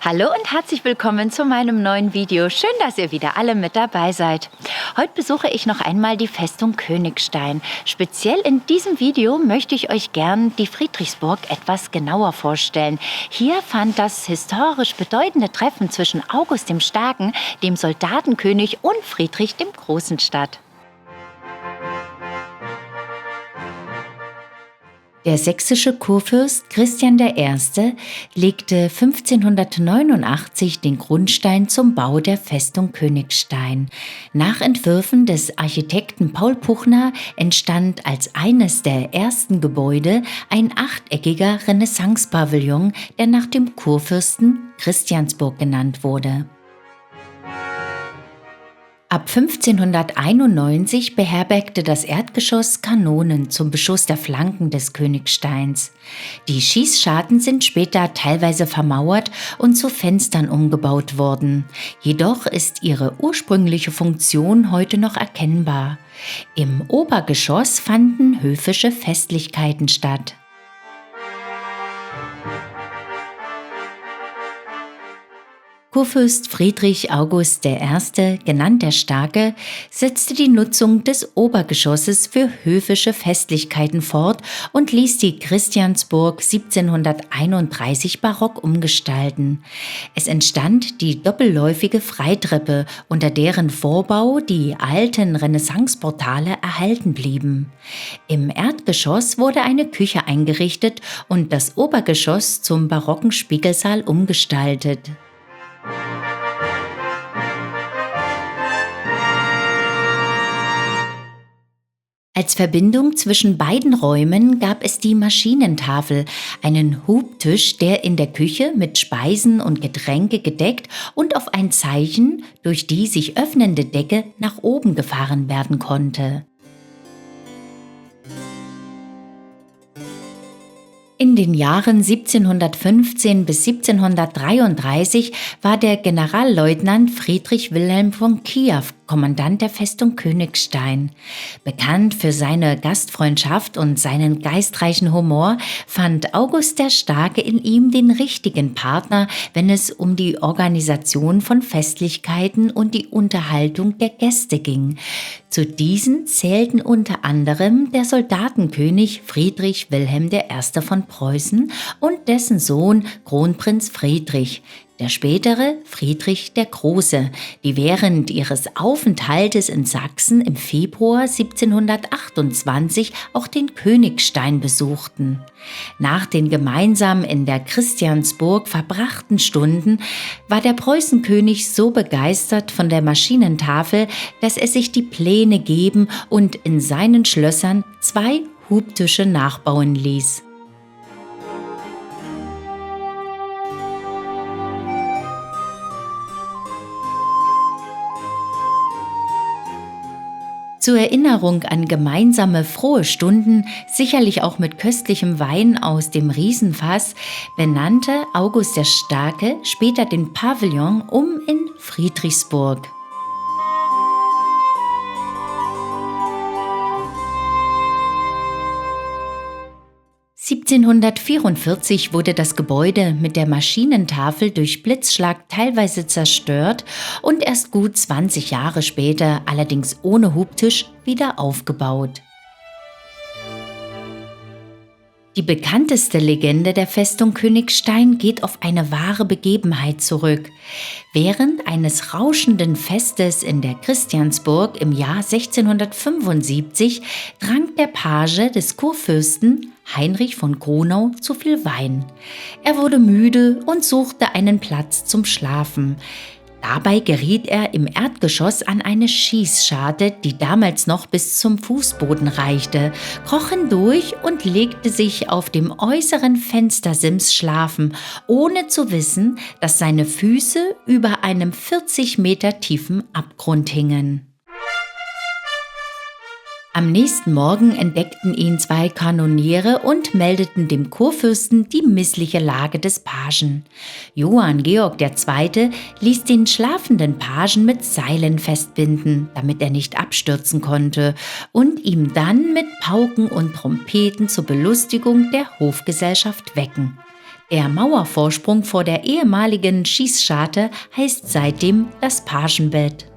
Hallo und herzlich willkommen zu meinem neuen Video. Schön, dass ihr wieder alle mit dabei seid. Heute besuche ich noch einmal die Festung Königstein. Speziell in diesem Video möchte ich euch gern die Friedrichsburg etwas genauer vorstellen. Hier fand das historisch bedeutende Treffen zwischen August dem Starken, dem Soldatenkönig, und Friedrich dem Großen statt. Der sächsische Kurfürst Christian I. legte 1589 den Grundstein zum Bau der Festung Königstein. Nach Entwürfen des Architekten Paul Puchner entstand als eines der ersten Gebäude ein achteckiger Renaissance-Pavillon, der nach dem Kurfürsten Christiansburg genannt wurde. Ab 1591 beherbergte das Erdgeschoss Kanonen zum Beschuss der Flanken des Königsteins. Die Schießscharten sind später teilweise vermauert und zu Fenstern umgebaut worden. Jedoch ist ihre ursprüngliche Funktion heute noch erkennbar. Im Obergeschoss fanden höfische Festlichkeiten statt. Kurfürst Friedrich August I., genannt der Starke, setzte die Nutzung des Obergeschosses für höfische Festlichkeiten fort und ließ die Christiansburg 1731 barock umgestalten. Es entstand die doppelläufige Freitreppe, unter deren Vorbau die alten Renaissanceportale erhalten blieben. Im Erdgeschoss wurde eine Küche eingerichtet und das Obergeschoss zum barocken Spiegelsaal umgestaltet. Als Verbindung zwischen beiden Räumen gab es die Maschinentafel, einen Hubtisch, der in der Küche mit Speisen und Getränke gedeckt und auf ein Zeichen durch die sich öffnende Decke nach oben gefahren werden konnte. In den Jahren 1715 bis 1733 war der Generalleutnant Friedrich Wilhelm von Kiew Kommandant der Festung Königstein. Bekannt für seine Gastfreundschaft und seinen geistreichen Humor, fand August der Starke in ihm den richtigen Partner, wenn es um die Organisation von Festlichkeiten und die Unterhaltung der Gäste ging. Zu diesen zählten unter anderem der Soldatenkönig Friedrich Wilhelm I. von Preußen und dessen Sohn Kronprinz Friedrich, der spätere Friedrich der Große, die während ihres Aufenthaltes in Sachsen im Februar 1728 auch den Königstein besuchten. Nach den gemeinsam in der Christiansburg verbrachten Stunden war der Preußenkönig so begeistert von der Maschinentafel, dass er sich die Pläne geben und in seinen Schlössern 2 Hubtische nachbauen ließ. Zur Erinnerung an gemeinsame frohe Stunden, sicherlich auch mit köstlichem Wein aus dem Riesenfass, benannte August der Starke später den Pavillon in Friedrichsburg. 1744 wurde das Gebäude mit der Maschinentafel durch Blitzschlag teilweise zerstört und erst gut 20 Jahre später, allerdings ohne Hubtisch, wieder aufgebaut. Die bekannteste Legende der Festung Königstein geht auf eine wahre Begebenheit zurück. Während eines rauschenden Festes in der Christiansburg im Jahr 1675 trank der Page des Kurfürsten Heinrich von Kronau zu viel Wein. Er wurde müde und suchte einen Platz zum Schlafen. Dabei geriet er im Erdgeschoss an eine Schießscharte, die damals noch bis zum Fußboden reichte, kroch hindurch und legte sich auf dem äußeren Fenstersims schlafen, ohne zu wissen, dass seine Füße über einem 40 Meter tiefen Abgrund hingen. Am nächsten Morgen entdeckten ihn 2 Kanoniere und meldeten dem Kurfürsten die missliche Lage des Pagen. Johann Georg II. Ließ den schlafenden Pagen mit Seilen festbinden, damit er nicht abstürzen konnte, und ihm dann mit Pauken und Trompeten zur Belustigung der Hofgesellschaft wecken. Der Mauervorsprung vor der ehemaligen Schießscharte heißt seitdem das Pagenbett.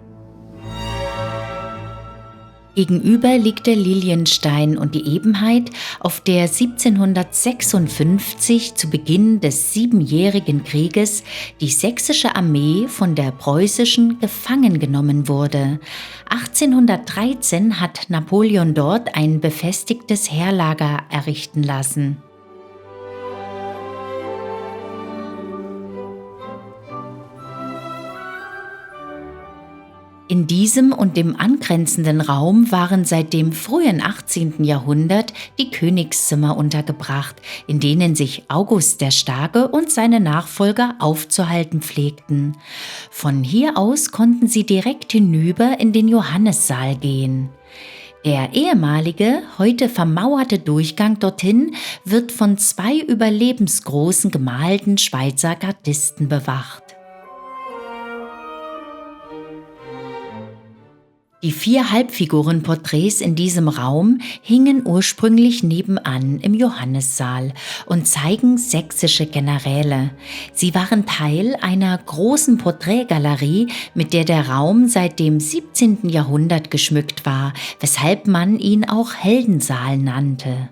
Gegenüber liegt der Lilienstein und die Ebenheit, auf der 1756 zu Beginn des Siebenjährigen Krieges die sächsische Armee von der preußischen gefangen genommen wurde. 1813 hat Napoleon dort ein befestigtes Heerlager errichten lassen. In diesem und dem angrenzenden Raum waren seit dem frühen 18. Jahrhundert die Königszimmer untergebracht, in denen sich August der Starke und seine Nachfolger aufzuhalten pflegten. Von hier aus konnten sie direkt hinüber in den Johannissaal gehen. Der ehemalige, heute vermauerte Durchgang dorthin wird von 2 überlebensgroßen gemalten Schweizer Gardisten bewacht. Die 4 Halbfigurenporträts in diesem Raum hingen ursprünglich nebenan im Johannissaal und zeigen sächsische Generäle. Sie waren Teil einer großen Porträtgalerie, mit der der Raum seit dem 17. Jahrhundert geschmückt war, weshalb man ihn auch Heldensaal nannte.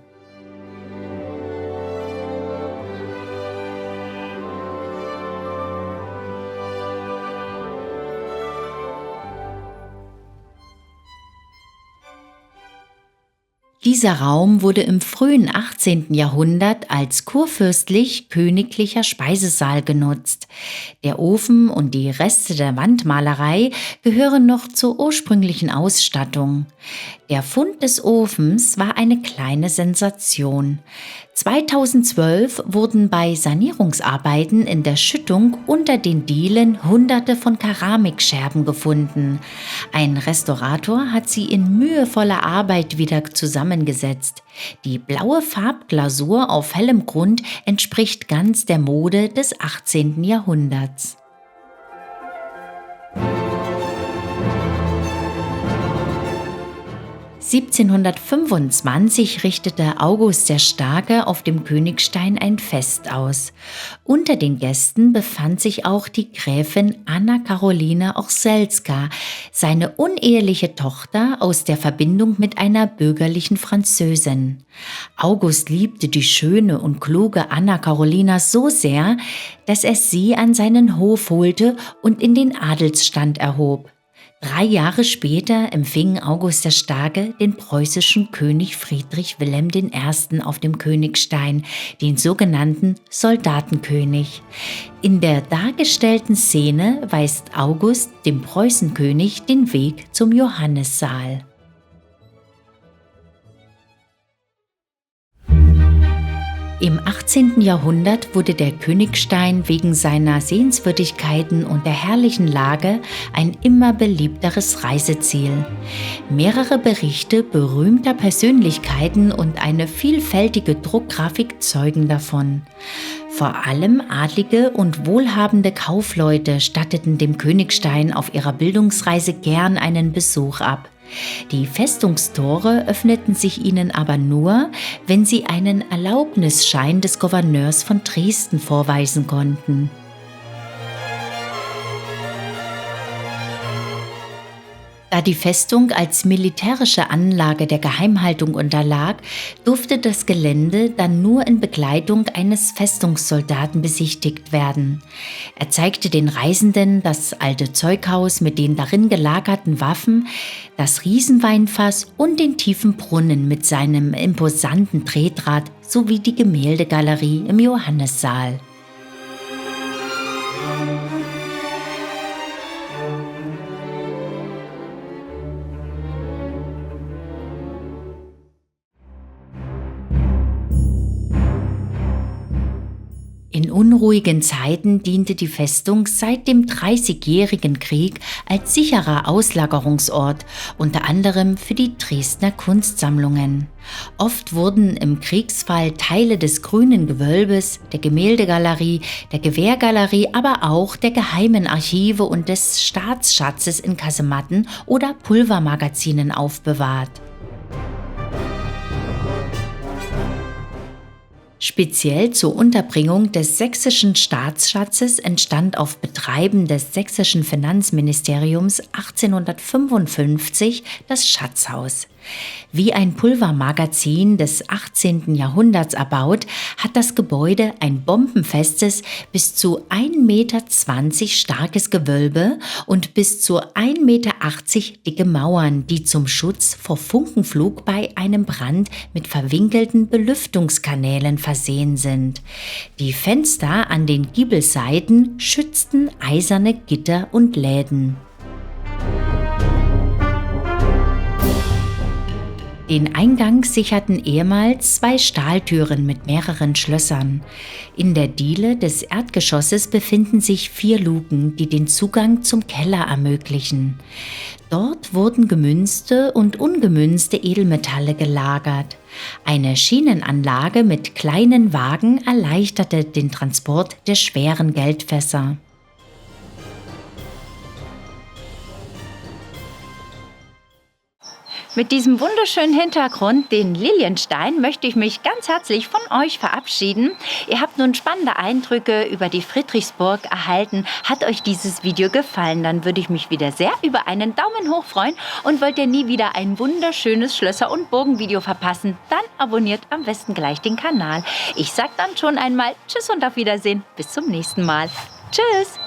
Dieser Raum wurde im frühen 18. Jahrhundert als kurfürstlich-königlicher Speisesaal genutzt. Der Ofen und die Reste der Wandmalerei gehören noch zur ursprünglichen Ausstattung. Der Fund des Ofens war eine kleine Sensation. 2012 wurden bei Sanierungsarbeiten in der Schüttung unter den Dielen Hunderte von Keramikscherben gefunden. Ein Restaurator hat sie in mühevoller Arbeit wieder zusammengesetzt. Die blaue Farbglasur auf hellem Grund entspricht ganz der Mode des 18. Jahrhunderts. (1725) richtete August der Starke auf dem Königstein ein Fest aus. Unter den Gästen befand sich auch die Gräfin Anna Caroline Orselska, seine uneheliche Tochter aus der Verbindung mit einer bürgerlichen Französin. August liebte die schöne und kluge Anna Carolina so sehr, dass er sie an seinen Hof holte und in den Adelsstand erhob. 3 Jahre später empfing August der Starke den preußischen König Friedrich Wilhelm I. auf dem Königstein, den sogenannten Soldatenkönig. In der dargestellten Szene weist August dem Preußenkönig den Weg zum Johannissaal. Im 18. Jahrhundert wurde der Königstein wegen seiner Sehenswürdigkeiten und der herrlichen Lage ein immer beliebteres Reiseziel. Mehrere Berichte berühmter Persönlichkeiten und eine vielfältige Druckgrafik zeugen davon. Vor allem adlige und wohlhabende Kaufleute statteten dem Königstein auf ihrer Bildungsreise gern einen Besuch ab. Die Festungstore öffneten sich ihnen aber nur, wenn sie einen Erlaubnisschein des Gouverneurs von Dresden vorweisen konnten. Da die Festung als militärische Anlage der Geheimhaltung unterlag, durfte das Gelände dann nur in Begleitung eines Festungssoldaten besichtigt werden. Er zeigte den Reisenden das alte Zeughaus mit den darin gelagerten Waffen, das Riesenweinfass und den tiefen Brunnen mit seinem imposanten Tretrad sowie die Gemäldegalerie im Johannissaal. In unruhigen Zeiten diente die Festung seit dem Dreißigjährigen Krieg als sicherer Auslagerungsort, unter anderem für die Dresdner Kunstsammlungen. Oft wurden im Kriegsfall Teile des Grünen Gewölbes, der Gemäldegalerie, der Gewehrgalerie, aber auch der geheimen Archive und des Staatsschatzes in Kasematten oder Pulvermagazinen aufbewahrt. Speziell zur Unterbringung des sächsischen Staatsschatzes entstand auf Betreiben des sächsischen Finanzministeriums 1855 das Schatzhaus. Wie ein Pulvermagazin des 18. Jahrhunderts erbaut, hat das Gebäude ein bombenfestes, bis zu 1,20 Meter starkes Gewölbe und bis zu 1,80 Meter dicke Mauern, die zum Schutz vor Funkenflug bei einem Brand mit verwinkelten Belüftungskanälen versehen sind. Die Fenster an den Giebelseiten schützten eiserne Gitter und Läden. Den Eingang sicherten ehemals 2 Stahltüren mit mehreren Schlössern. In der Diele des Erdgeschosses befinden sich 4 Luken, die den Zugang zum Keller ermöglichen. Dort wurden gemünzte und ungemünzte Edelmetalle gelagert. Eine Schienenanlage mit kleinen Wagen erleichterte den Transport der schweren Geldfässer. Mit diesem wunderschönen Hintergrund, den Lilienstein, möchte ich mich ganz herzlich von euch verabschieden. Ihr habt nun spannende Eindrücke über die Friedrichsburg erhalten. Hat euch dieses Video gefallen, dann würde ich mich wieder sehr über einen Daumen hoch freuen. Und wollt ihr nie wieder ein wunderschönes Schlösser- und Burgenvideo verpassen, dann abonniert am besten gleich den Kanal. Ich sage dann schon einmal Tschüss und auf Wiedersehen. Bis zum nächsten Mal. Tschüss!